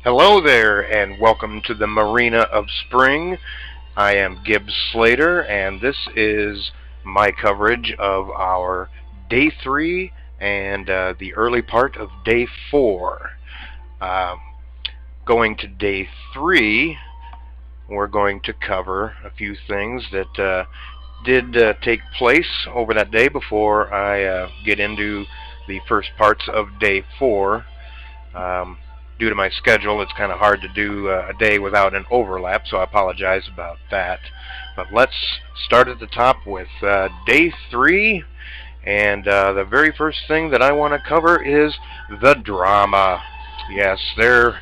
Hello there, and welcome to the Marina of Spring. I am Gibbs Slater, and this is my coverage of our Day 3 and the early part of Day 4. Uh, Going to Day 3, we're going to cover a few things that did take place over that day before I get into the first parts of Day 4. Um, Due to my schedule, it's kind of hard to do a day without an overlap, so I apologize about that. But let's start at the top with Day 3, and the very first thing that I want to cover is the drama. Yes, there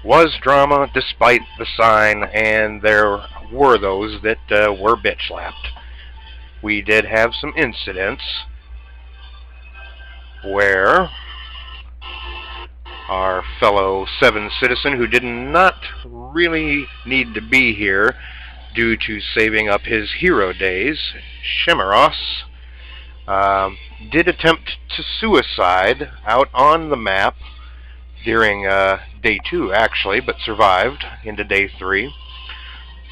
was drama despite the sign, and there were those that were bitch slapped. We did have some incidents where our fellow Seven citizen, who did not really need to be here due to saving up his hero days, Shemaros, um, did attempt to suicide out on the map during Day 2, actually, but survived into Day 3,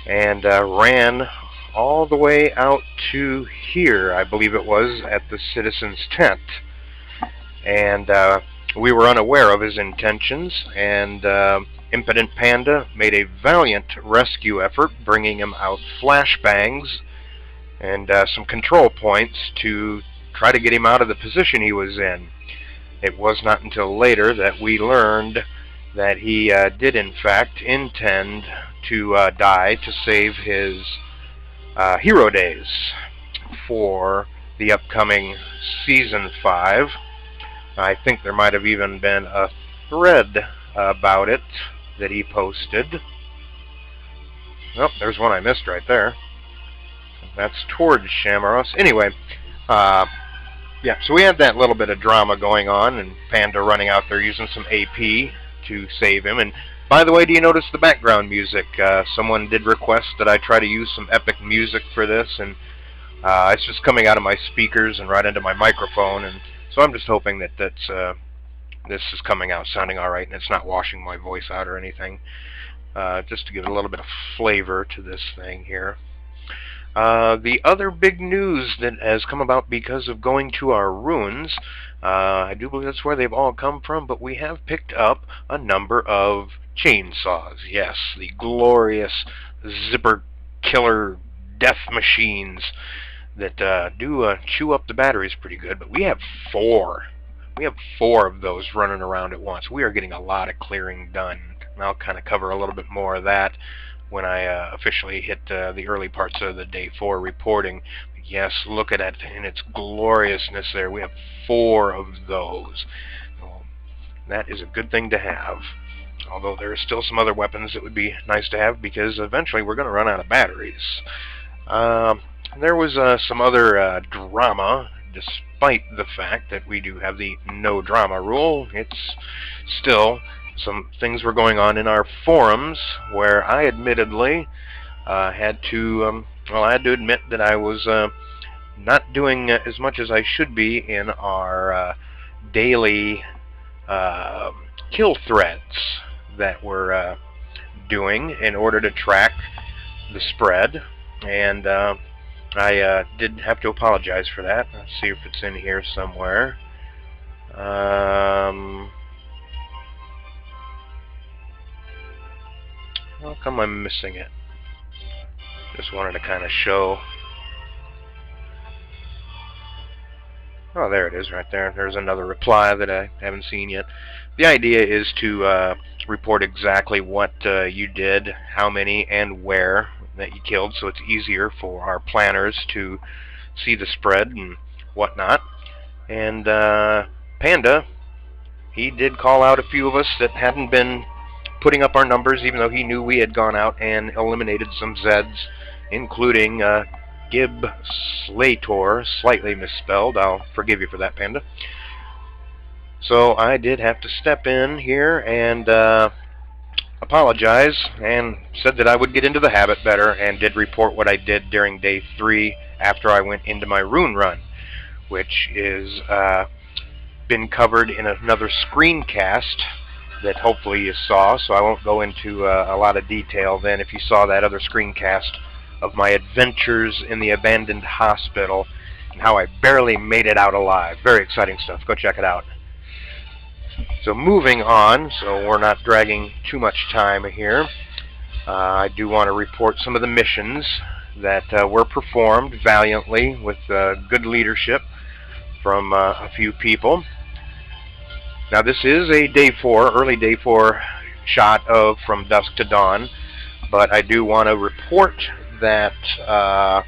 and ran all the way out to here, I believe it was, at the citizen's tent. And we were unaware of his intentions, and Impotent Panda made a valiant rescue effort, bringing him out flashbangs and some control points to try to get him out of the position he was in. It was not until later that we learned that he did in fact intend to die to save his hero days for the upcoming Season 5. I think there might have even been a thread about it that he posted. Oh, there's one I missed right there. That's towards Shamaros. Anyway, yeah, so we had that little bit of drama going on, and Panda running out there using some AP to save him. And by the way, do you notice the background music? Someone did request that I try to use some epic music for this, and it's just coming out of my speakers and right into my microphone, and so I'm just hoping that this is coming out sounding all right and it's not washing my voice out or anything, just to give it a little bit of flavor to this thing here. The other big news that has come about because of going to our ruins, I do believe that's where they've all come from, but we have picked up a number of chainsaws. Yes, the glorious zipper killer death machines that do chew up the batteries pretty good, but we have four. We have four of those running around at once. We are getting a lot of clearing done. And I'll kind of cover a little bit more of that when I officially hit the early parts of the Day 4 reporting. But yes, look at it in its gloriousness there. We have four of those. Well, that is a good thing to have. Although there are still some other weapons that would be nice to have, because eventually we're going to run out of batteries. There was some other drama, despite the fact that we do have the no drama rule. It's still some things were going on in our forums where I admittedly had to admit that I was not doing as much as I should be in our daily kill threads that we're doing in order to track the spread, and I did have to apologize for that. Let's see if it's in here somewhere. How come I'm missing it? Just wanted to kind of show. Oh, there it is right there. There's another reply that I haven't seen yet. The idea is to report exactly what you did, how many, and where that you killed, so it's easier for our planners to see the spread and whatnot. And Panda, he did call out a few of us that hadn't been putting up our numbers, even though he knew we had gone out and eliminated some Zeds, including Gib Slator, slightly misspelled. I'll forgive you for that, Panda. So I did have to step in here and apologize, and said that I would get into the habit better, and did report what I did during Day 3 after I went into my rune run, which is been covered in another screencast that hopefully you saw, so I won't go into a lot of detail then if you saw that other screencast of my adventures in the abandoned hospital and how I barely made it out alive. Very exciting stuff. Go check it out. So moving on, so we're not dragging too much time here, I do want to report some of the missions that were performed valiantly with good leadership from a few people. Now this is a day 4, early day 4 shot of From Dusk to Dawn, but I do want to report that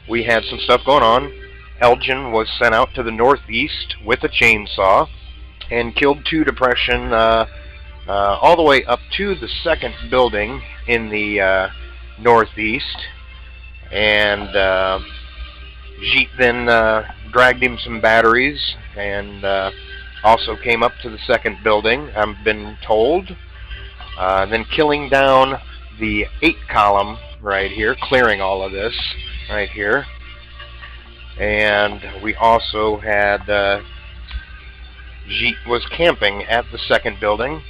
we had some stuff going on. Elgin was sent out to the northeast with a chainsaw and killed 2 Depression all the way up to the 2nd building in the northeast, and Jeet then dragged him some batteries and also came up to the 2nd building, I've been told, then killing down the 8 column right here, clearing all of this right here. And we also had Jeet was camping at the 2nd building.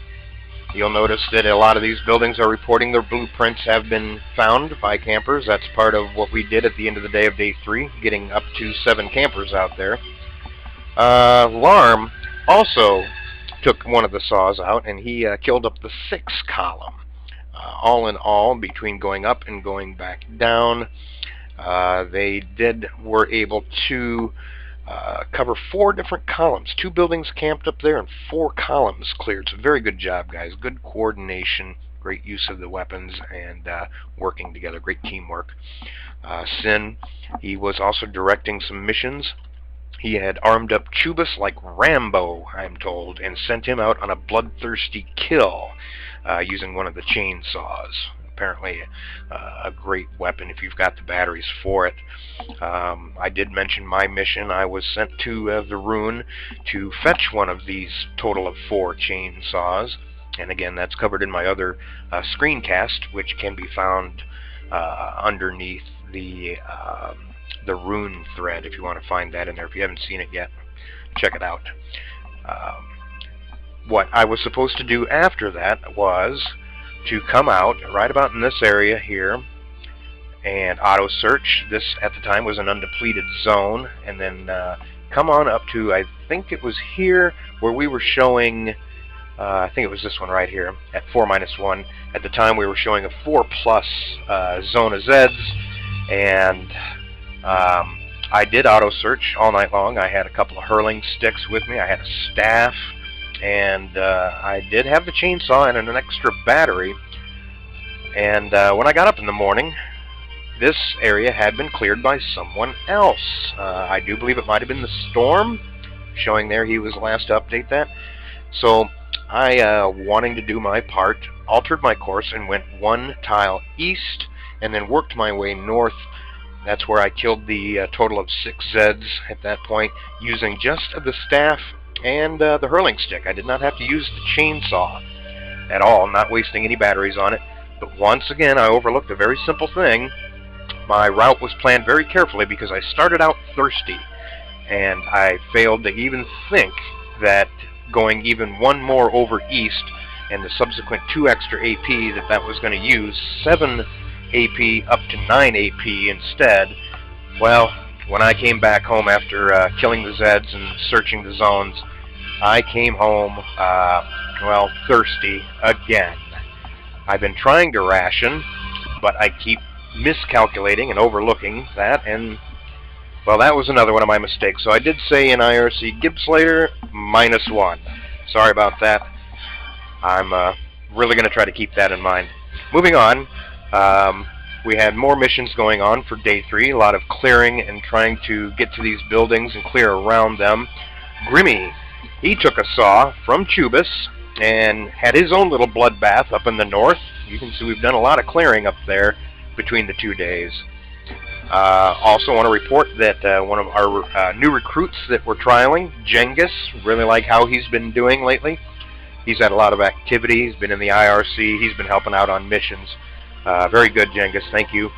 You'll notice that a lot of these buildings are reporting their blueprints have been found by campers. That's part of what we did at the end of the day of day 3, getting up to 7 campers out there. Larm also took one of the saws out, and he killed up the 6 column. All in all, between going up and going back down, they were able to cover 4 different columns. 2 buildings camped up there and 4 columns cleared. So very good job, guys. Good coordination, great use of the weapons, and working together. Great teamwork. Sin, he was also directing some missions. He had armed up Chubis like Rambo, I'm told, and sent him out on a bloodthirsty kill using one of the chainsaws. Apparently a great weapon if you've got the batteries for it. I did mention my mission. I was sent to the Rune to fetch one of these total of 4 chainsaws, and again that's covered in my other screencast, which can be found underneath the Rune thread if you want to find that in there. If you haven't seen it yet, check it out. What I was supposed to do after that was to come out right about in this area here and auto search. This at the time was an undepleted zone, and then come on up to, I think it was here where we were showing, I think it was this one right here at 4-1. At the time we were showing a 4+ zone of Zeds, and I did auto search all night long. I had a couple of hurling sticks with me, I had a staff, and I did have the chainsaw and an extra battery. And when I got up in the morning, this area had been cleared by someone else. I do believe it might have been the Storm, showing there he was last to update that. So I, wanting to do my part, altered my course and went 1 tile east and then worked my way north. That's where I killed the total of 6 Zeds at that point, using just the staff and the hurling stick. I did not have to use the chainsaw at all, not wasting any batteries on it. But once again, I overlooked a very simple thing. My route was planned very carefully because I started out thirsty, and I failed to even think that going even 1 more over east and the subsequent 2 extra AP that was going to use 7 AP up to 9 AP instead. Well, when I came back home after killing the Zeds and searching the zones, I came home, well, thirsty again. I've been trying to ration, but I keep miscalculating and overlooking that, and, well, that was another one of my mistakes. So I did say in IRC, Gibbslayer, -1. Sorry about that. I'm really going to try to keep that in mind. Moving on, we had more missions going on for day 3, a lot of clearing and trying to get to these buildings and clear around them. Grimmy, he took a saw from Chubis and had his own little bloodbath up in the north. You can see we've done a lot of clearing up there between the 2 days. Also want to report that one of our new recruits that we're trialing, Genghis, really like how he's been doing lately. He's had a lot of activity. He's been in the IRC. He's been helping out on missions. Very good, Genghis. Thank you.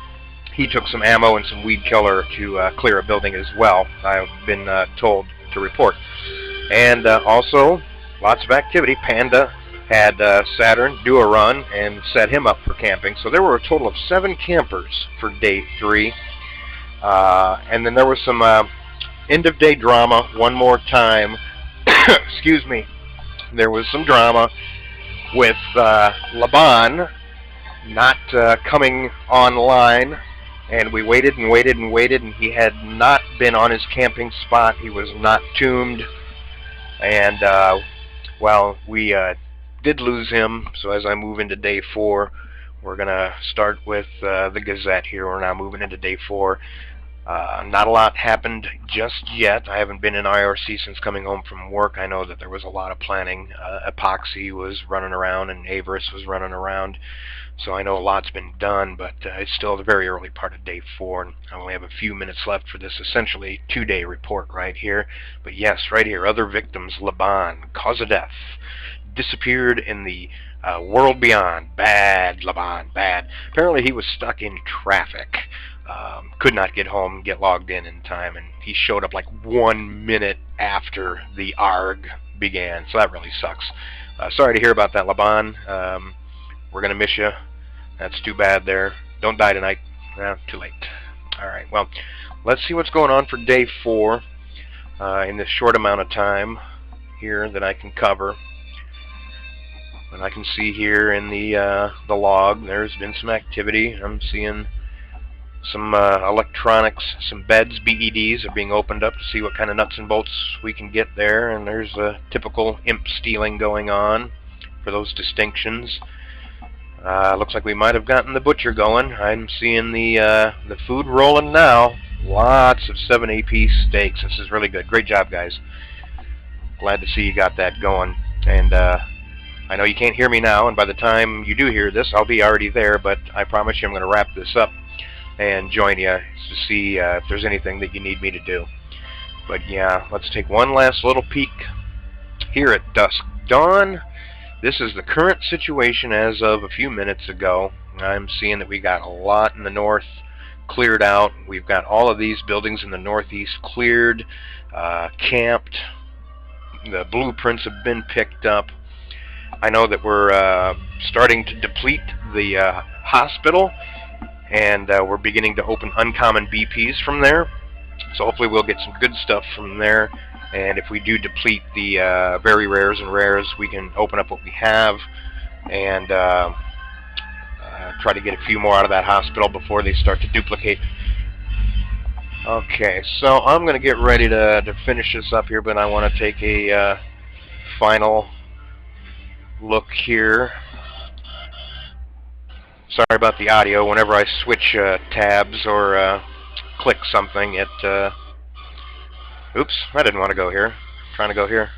He took some ammo and some weed killer to clear a building as well, I've been told to report. And also, lots of activity. Panda had Saturn do a run and set him up for camping. So there were a total of 7 campers for day 3. And then there was some end-of-day drama one more time. Excuse me. There was some drama with Laban not coming online, and we waited and waited and waited, and he had not been on his camping spot. He was not tombed, and well, we did lose him. So as I move into day 4, we're going to start with the Gazette here. We're now moving into day 4. Not a lot happened just yet. I haven't been in IRC since coming home from work. I know that there was a lot of planning. Epoxy was running around and Avarice was running around. So I know a lot's been done, but it's still the very early part of day 4, and I only have a few minutes left for this essentially 2-day report right here. But yes, right here, other victims, Laban, cause of death, disappeared in the world beyond. Bad, Laban, bad. Apparently he was stuck in traffic. Could not get home, get logged in time, and he showed up like 1 minute after the ARG began, so that really sucks. Sorry to hear about that, Laban. We're going to miss you. That's too bad there. Don't die tonight. Too late. Alright, well, let's see what's going on for day 4 in this short amount of time here that I can cover. And I can see here in the log there's been some activity. I'm seeing some electronics, some beds, BEDs are being opened up to see what kind of nuts and bolts we can get there. And there's a typical imp stealing going on for those distinctions. Looks like we might have gotten the butcher going. I'm seeing the food rolling now. Lots of 7 AP steaks. This is really good. Great job, guys. Glad to see you got that going. And I know you can't hear me now, and by the time you do hear this, I'll be already there, but I promise you I'm going to wrap this up and join you to see if there's anything that you need me to do. But yeah, let's take one last little peek here at dusk dawn. This is the current situation as of a few minutes ago. I'm seeing that we got a lot in the north cleared out. We've got all of these buildings in the northeast cleared, camped. The blueprints have been picked up. I know that we're starting to deplete the hospital, and we're beginning to open uncommon BPs from there. So hopefully we'll get some good stuff from there. And if we do deplete the very rares and rares, we can open up what we have and try to get a few more out of that hospital before they start to duplicate. Okay, so I'm going to get ready to finish this up here, but I want to take a final look here. Sorry about the audio. Whenever I switch tabs or click something, it... Oops, I didn't want to go here. I'm trying to go here.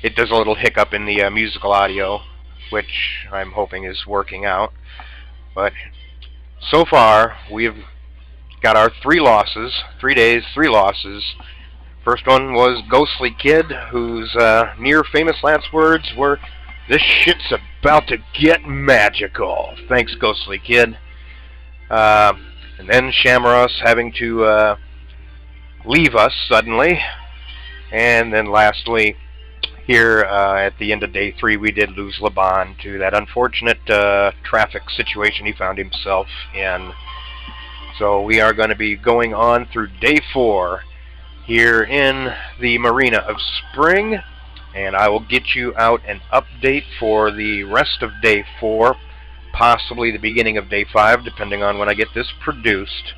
It does a little hiccup in the musical audio, which I'm hoping is working out. But so far, we've got our 3 losses. 3 days, 3 losses. First one was Ghostly Kid, whose near famous last words were, "This shit's about to get magical." Thanks, Ghostly Kid. And then Shamross having to leave us suddenly. And then lastly, here at the end of day 3, we did lose Laban to that unfortunate traffic situation he found himself in. So we are going to be going on through day 4 here in the Marina of Spring, and I will get you out an update for the rest of day 4, possibly the beginning of day 5, depending on when I get this produced.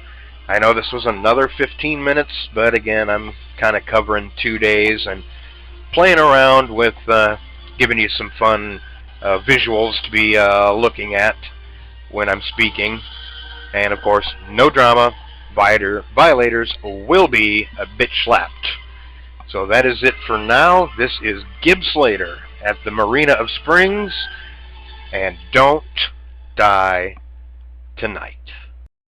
I know this was another 15 minutes, but again, I'm kind of covering 2 days and playing around with giving you some fun visuals to be looking at when I'm speaking. And of course, no drama. Violators will be a bit slapped. So that is it for now. This is Gib Slater at the Marina of Springs, and don't die tonight.